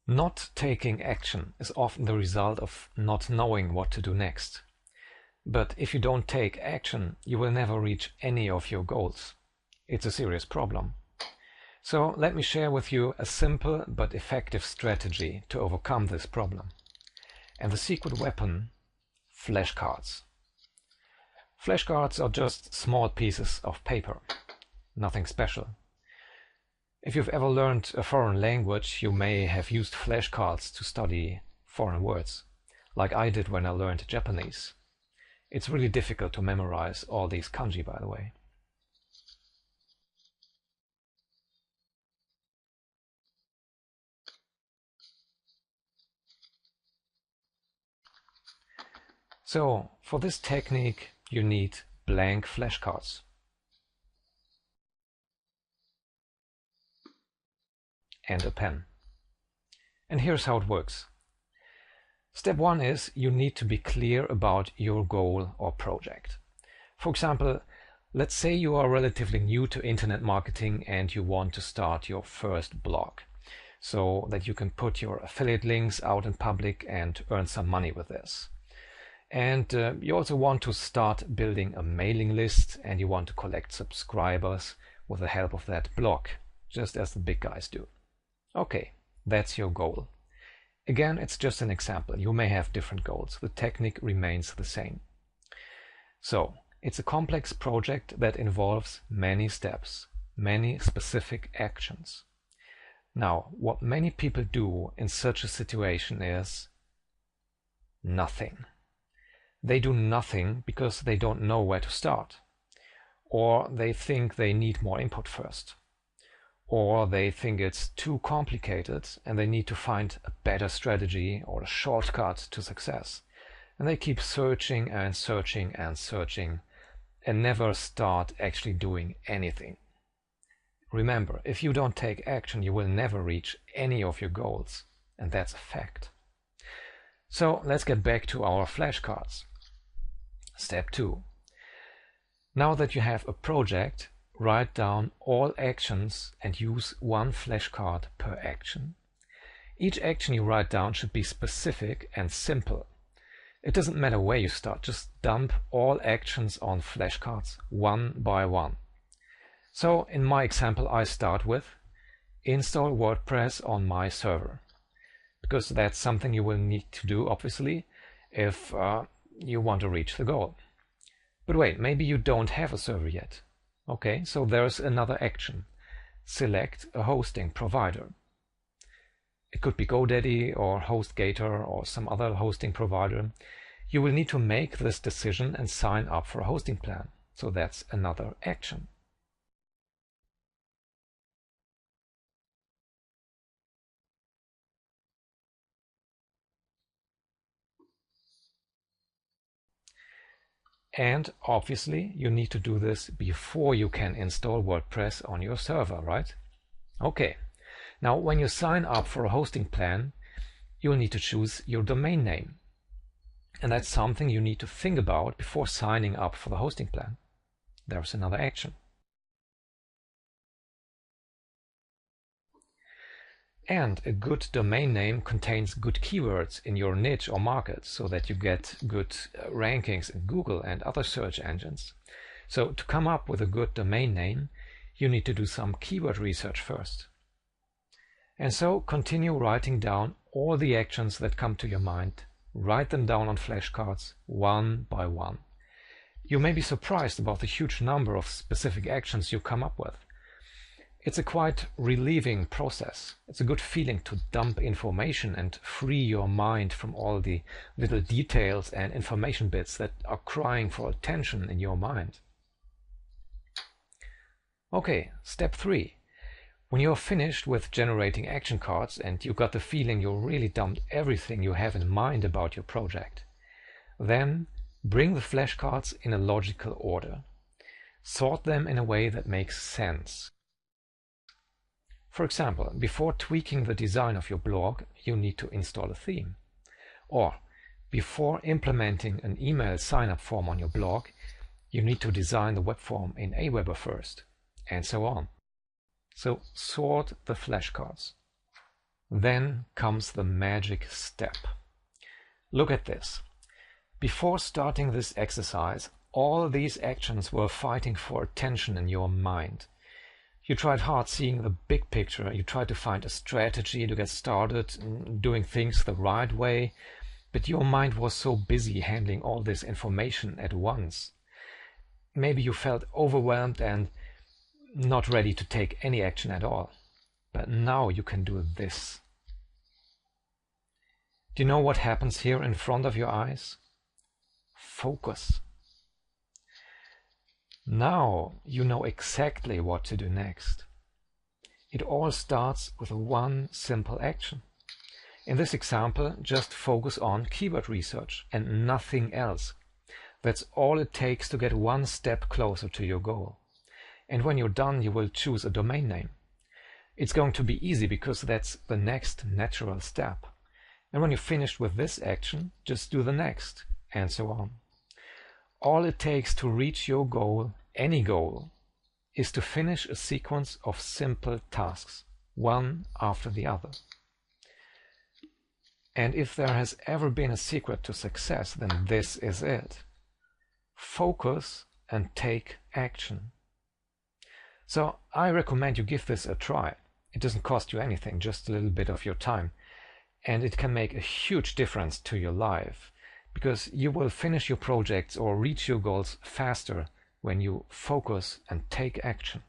Not taking action is often the result of not knowing what to do next. But if you don't take action, you will never reach any of your goals. It's a serious problem. So let me share with you a simple but effective strategy to overcome this problem. And the secret weapon: flashcards. Flashcards are just small pieces of paper, nothing special. If you've ever learned a foreign language, you may have used flashcards to study foreign words, like I did when I learned Japanese. It's really difficult to memorize all these kanji, by the way. So, for this technique, you need blank flashcards. And a pen. And here's how it works. Step 1 is you need to be clear about your goal or project. For example, let's say you are relatively new to internet marketing and you want to start your first blog, so that you can put your affiliate links out in public and earn some money with this. And you also want to start building a mailing list, and you want to collect subscribers with the help of that blog, just as the big guys do. Okay, that's your goal. Again, it's just an example. You may have different goals. The technique remains the same. So, it's a complex project that involves many steps, many specific actions. Now, what many people do in such a situation is nothing. They do nothing because they don't know where to start, or they think they need more input first, or they think it's too complicated and they need to find a better strategy or a shortcut to success. And they keep searching and searching and searching and never start actually doing anything. Remember, if you don't take action, you will never reach any of your goals, and that's a fact. So let's get back to our flashcards. Step 2. Now that you have a project, write down all actions and use one flashcard per action. Each action you write down should be specific and simple. It doesn't matter where you start, just dump all actions on flashcards one by one. So in my example, I start with install WordPress on my server, because that's something you will need to do, obviously, if you want to reach the goal. But wait, maybe you don't have a server yet. Okay, so there's another action. Select a hosting provider. It could be GoDaddy or HostGator or some other hosting provider. You will need to make this decision and sign up for a hosting plan. So that's another action. And obviously you need to do this before you can install WordPress on your server, right? Okay, now when you sign up for a hosting plan, you'll need to choose your domain name. And that's something you need to think about before signing up for the hosting plan. There's another action. And a good domain name contains good keywords in your niche or market, so that you get good rankings in Google and other search engines. So to come up with a good domain name, you need to do some keyword research first. And so continue writing down all the actions that come to your mind. Write them down on flashcards one by one. You may be surprised about the huge number of specific actions you come up with. It's a quite relieving process. It's a good feeling to dump information and free your mind from all the little details and information bits that are crying for attention in your mind. Okay, step 3. When you're finished with generating action cards and you got the feeling you really dumped everything you have in mind about your project, then bring the flashcards in a logical order. Sort them in a way that makes sense. For example, before tweaking the design of your blog, you need to install a theme. Or, before implementing an email sign-up form on your blog, you need to design the web form in Aweber first, and so on. So sort the flashcards. Then comes the magic step. Look at this. Before starting this exercise, all these actions were fighting for attention in your mind. You tried hard seeing the big picture. You tried to find a strategy to get started doing things the right way, but your mind was so busy handling all this information at once. Maybe you felt overwhelmed and not ready to take any action at all. But now you can do this. Do you know what happens here in front of your eyes? Focus. Now you know exactly what to do next. It all starts with one simple action. In this example, just focus on keyword research and nothing else. That's all it takes to get one step closer to your goal. And when you're done, you will choose a domain name. It's going to be easy because that's the next natural step. And when you're finished with this action, just do the next, and so on. All it takes to reach your goal, any goal, is to finish a sequence of simple tasks, one after the other. And if there has ever been a secret to success, then this is it. Focus and take action. So I recommend you give this a try. It doesn't cost you anything, just a little bit of your time. And it can make a huge difference to your life, because you will finish your projects or reach your goals faster when you focus and take action.